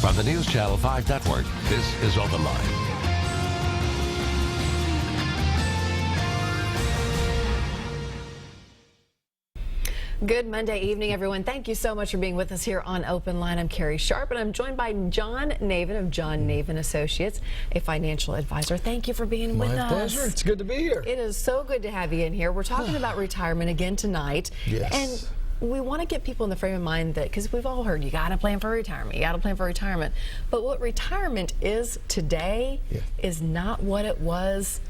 From the News Channel 5 Network, this is OpenLine. Good Monday evening, everyone. Thank you so much for being with us here on Open Line. I'm Carrie Sharp, and I'm joined by John Navin of John Navin Associates, a financial advisor. Thank you for being with us. My pleasure. It's good to be here. It is so good to have you in here. We're talking about retirement again tonight. Yes. And we want to get people in the frame of mind that, because we've all heard, you got to plan for retirement, you got to plan for retirement. But what retirement is today is not what it was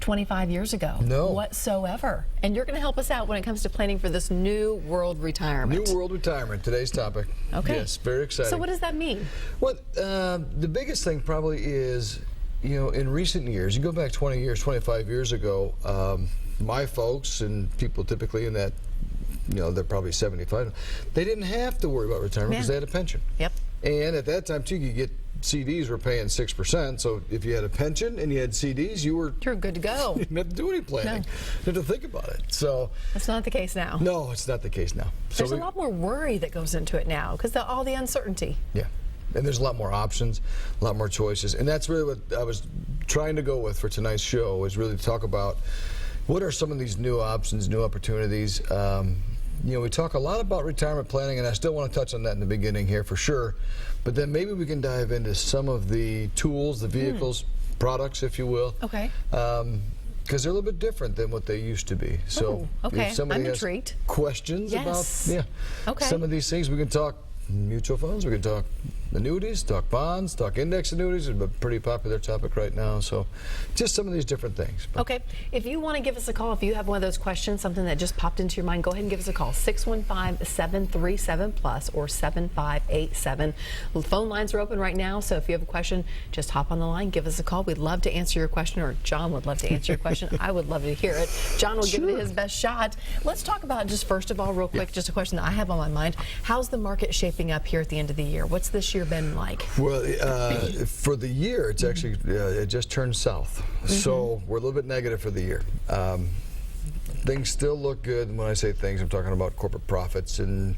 25 years ago whatsoever. And you're going to help us out when it comes to planning for this new world retirement. New world retirement, today's topic. Okay. Yes, very exciting. So what does that mean? Well, the biggest thing probably is, you know, in recent years, you go back 20 years, 25 years ago, my folks and people typically in that, you know, they're probably 75, they didn't have to worry about retirement because they had a pension. Yep. And at that time, too, you get CDs were paying 6%, so if you had a pension and you had CDs, you're good to go. You didn't have to do any planning. You didn't have to think about it. So that's not the case now. No, it's not the case now. There's a lot more worry that goes into it now because all the uncertainty. Yeah, and there's a lot more options, a lot more choices, and that's really what I was trying to go with for tonight's show, is really to talk about what are some of these new options, new opportunities. You know, we talk a lot about retirement planning, and I still want to touch on that in the beginning here for sure, but then maybe we can dive into some of the tools, the vehicles, products, if you will. Okay. Because they're a little bit different than what they used to be. So if somebody has questions about some of these things, we can talk mutual funds, we can talk annuities, talk bonds, talk index annuities. It's a pretty popular topic right now. So just some of these different things. Okay. If you want to give us a call, if you have one of those questions, something that just popped into your mind, go ahead and give us a call. 615-737-PLUS or 7587. The phone lines are open right now, so if you have a question, just hop on the line, give us a call. We'd love to answer your question, or John would love to answer your question. I would love to hear it. John will give it his best shot. Let's talk about, just first of all, real quick, just a question that I have on my mind. How's the market shaping up here at the end of the year? What's this year been like? Well, for the year, it's actually it just turned south, so we're a little bit negative for the year. Things still look good, and when I say things, I'm talking about corporate profits, and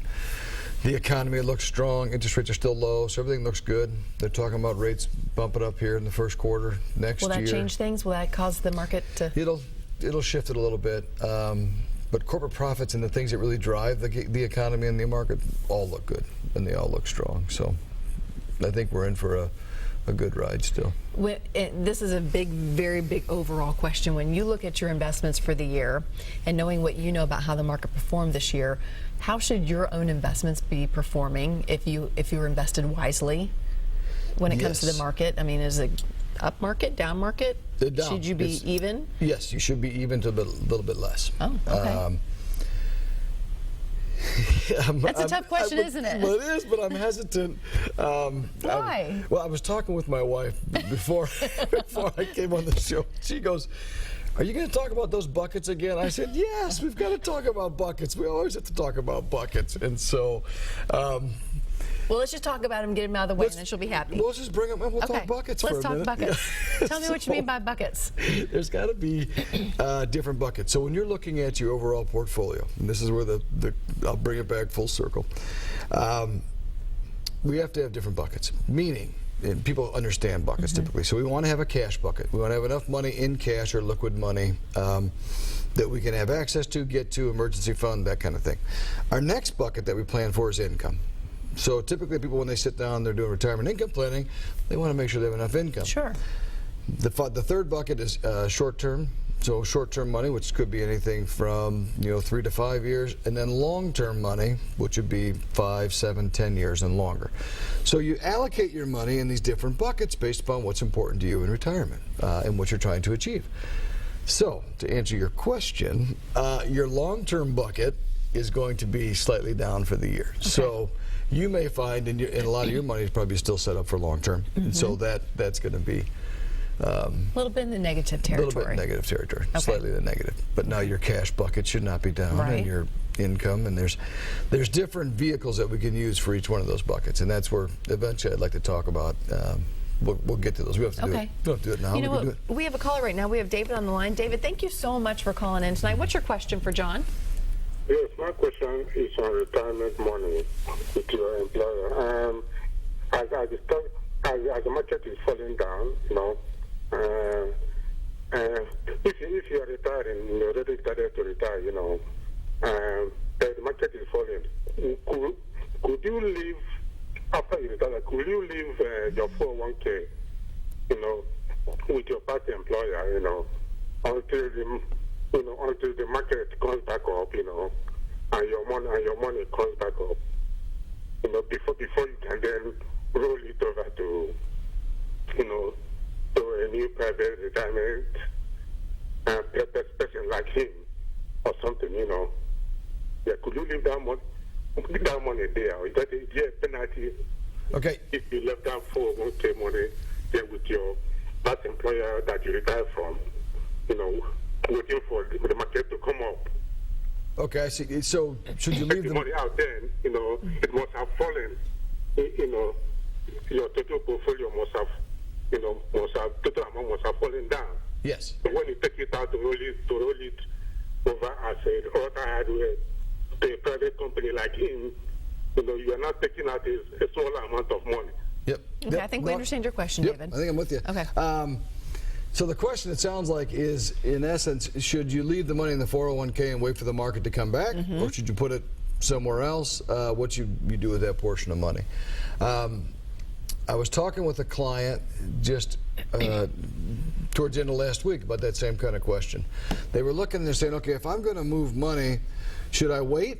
the economy looks strong. Interest rates are still low, so everything looks good. They're talking about rates bumping up here in the first quarter next year. Will that change things? Will that cause the market to? It'll shift it a little bit. But corporate profits and the things that really drive the economy and the market all look good, and they all look strong. So I think we're in for a good ride still. This is a very big overall question. When you look at your investments for the year and knowing what you know about how the market performed this year, how should your own investments be performing if you were invested wisely when it comes to the market? I mean, is it up market, down market? Down. Should you be even? Yes, you should be even to a little bit less. Oh, okay. That's a tough question, isn't it? Well, it is, but I'm hesitant. Why? I was talking with my wife before I came on the show. She goes, "Are you going to talk about those buckets again?" I said, "Yes, we've got to talk about buckets. We always have to talk about buckets." And so, well, let's just talk about them, get them out of the way, and then she'll be happy. Let's just bring them and we'll talk buckets for a minute. Let's talk buckets. Tell me what you mean by buckets. There's got to be different buckets. So when you're looking at your overall portfolio, and this is where I'll bring it back full circle, we have to have different buckets, meaning, and people understand buckets typically. So we want to have a cash bucket. We want to have enough money in cash or liquid money that we can have access to, get to, emergency fund, that kind of thing. Our next bucket that we plan for is income. So typically people, when they sit down, they're doing retirement income planning, they want to make sure they have enough income. Sure. The third bucket is short-term. So short-term money, which could be anything from 3 to 5 years, and then long-term money, which would be 5, 7, 10 years and longer. So you allocate your money in these different buckets based upon what's important to you in retirement and what you're trying to achieve. So to answer your question, your long-term bucket is going to be slightly down for the year. Okay. So you may find in a lot of your money is probably still set up for long-term, and so that's going to be a little bit in the negative territory. A little bit in negative territory, slightly in the negative. But now your cash bucket should not be down, and your income, and there's different vehicles that we can use for each one of those buckets, and that's where eventually I'd like to talk about. We'll get to those. We have to do it. We don't have to do it now. You know what? We have a caller right now. We have David on the line. David, thank you so much for calling in tonight. What's your question for John? Yes, my question is on retirement money with your employer. as the market is falling down, if you are retiring, you're already started to retire, the market is falling. Could you leave after you retire? Could you leave your 401k, with your past employer, until the market comes back up, and your money comes back up, before you can then roll it over to a new private retirement person like him or something, Yeah, could you leave that money there? Or is that a penalty? Okay. If you left that 401k money there with your past employer that you retired from, waiting for the market to come up. Okay, I see. So should you leave the the money out there? It must have fallen. Your total portfolio must have total amount must have fallen down. Yes. So when you take it out to roll it over as a hardware to a private company like him, you are not taking out a small amount of money. Yep. Okay, I think we understand your question, yep, David. I think I'm with you. Okay. So the question, it sounds like, is, in essence, should you leave the money in the 401k and wait for the market to come back, or should you put it somewhere else? What you do with that portion of money? I was talking with a client just towards the end of last week about that same kind of question. They were looking, they're saying, okay, if I'm going to move money, should I wait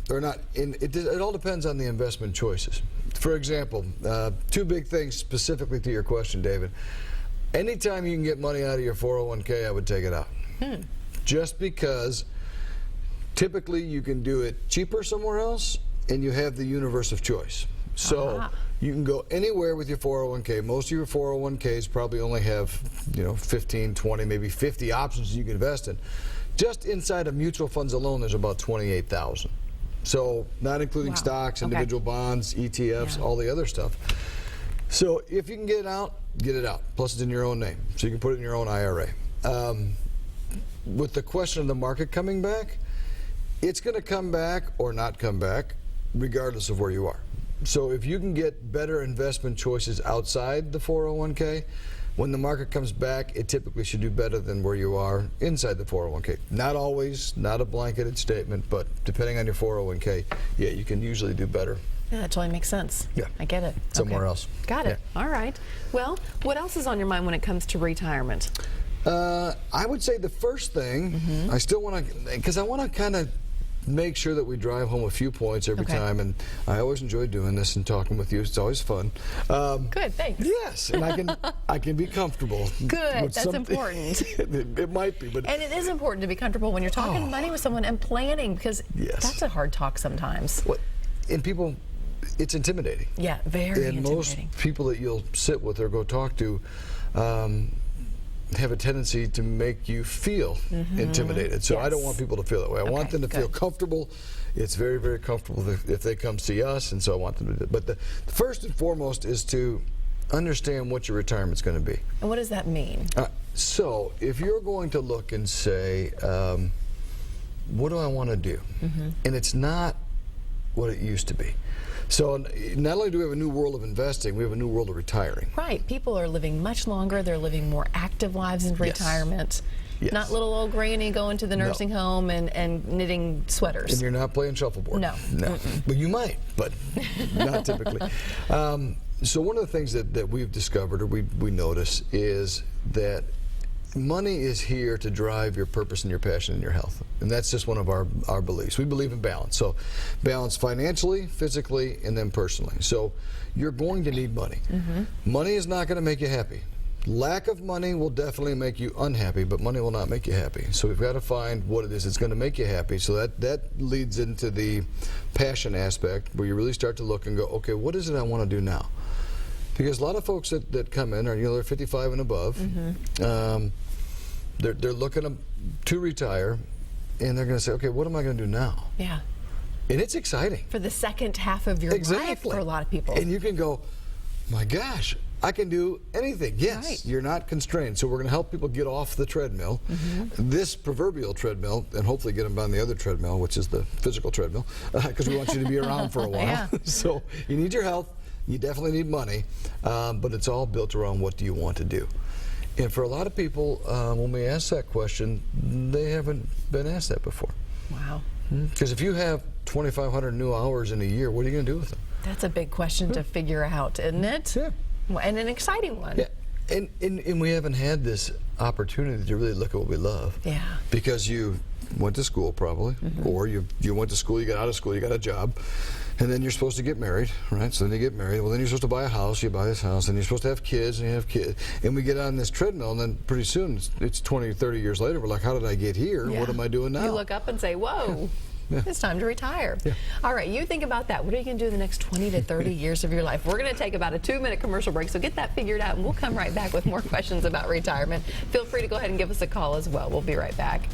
or not? It all depends on the investment choices. For example, two big things specifically to your question, David. Anytime you can get money out of your 401k, I would take it out. Just because typically you can do it cheaper somewhere else and you have the universe of choice. So you can go anywhere with your 401k. Most of your 401ks probably only have 15, 20, maybe 50 options you can invest in. Just inside of mutual funds alone, there's about 28,000. So not including stocks, individual bonds, ETFs, all the other stuff. So if you can get it out, get it out. Plus it's in your own name, so you can put it in your own IRA. With the question of the market coming back, it's going to come back or not come back regardless of where you are. So if you can get better investment choices outside the 401k, when the market comes back, it typically should do better than where you are inside the 401k. Not always, not a blanketed statement, but depending on your 401k, yeah, you can usually do better. Yeah, that totally makes sense. Yeah. I get it. Somewhere else. Got it. All right. Well, what else is on your mind when it comes to retirement? I would say the first thing, I still want to, because I want to kind of make sure that we drive home a few points every time, and I always enjoy doing this and talking with you. It's always fun. Good, thanks. Yes, and I can be comfortable. Good, that's important. It might be, but and it is important to be comfortable when you're talking money with someone and planning, because that's a hard talk sometimes. And people, it's intimidating. Yeah, very and intimidating. Most people that you'll sit with or go talk to have a tendency to make you feel intimidated. So I don't want people to feel that way. I want them to feel comfortable. It's very, very comfortable if they come see us, and so I want them to do that. But the first and foremost is to understand what your retirement's going to be. And what does that mean? So if you're going to look and say, what do I want to do? And it's not what it used to be. So not only do we have a new world of investing, we have a new world of retiring. Right. People are living much longer. They're living more active lives in retirement. Yes. Not little old granny going to the nursing home and knitting sweaters. And you're not playing shuffleboard. No. But you might, but not typically. So one of the things that we've discovered, or we notice, is that money is here to drive your purpose and your passion and your health. And that's just one of our beliefs. We believe in balance. So balance financially, physically, and then personally. So you're going to need money. Money is not going to make you happy. Lack of money will definitely make you unhappy, but money will not make you happy. So we've got to find what it is that's going to make you happy. So that leads into the passion aspect, where you really start to look and go, okay, what is it I want to do now? Because a lot of folks that come in are, they're 55 and above. They're looking to retire, and they're going to say, okay, what am I going to do now? Yeah. And it's exciting. For the second half of your life for a lot of people. And you can go, my gosh, I can do anything. Yes, you're not constrained. So we're going to help people get off the treadmill, this proverbial treadmill, and hopefully get them on the other treadmill, which is the physical treadmill, because we want you to be around for a while. So you need your health, You definitely need money, but it's all built around what do you want to do. And for a lot of people, when we ask that question, they haven't been asked that before. Wow. Because if you have 2,500 new hours in a year, what are you going to do with them? That's a big question to figure out, isn't it? Yeah. And an exciting one. Yeah. And we haven't had this opportunity to really look at what we love. Yeah. Because you went to school probably, or you went to school, you got out of school, you got a job, and then you're supposed to get married, right? So then you get married. Well, then you're supposed to buy a house, you buy this house, and you're supposed to have kids, and you have kids. And we get on this treadmill, and then pretty soon, it's 20, 30 years later, we're like, how did I get here? Yeah. What am I doing now? You look up and say, whoa. Yeah. It's time to retire. Yeah. All right, you think about that. What are you going to do the next 20 to 30 years of your life? We're going to take about a 2-minute commercial break, so get that figured out, and we'll come right back with more questions about retirement. Feel free to go ahead and give us a call as well. We'll be right back.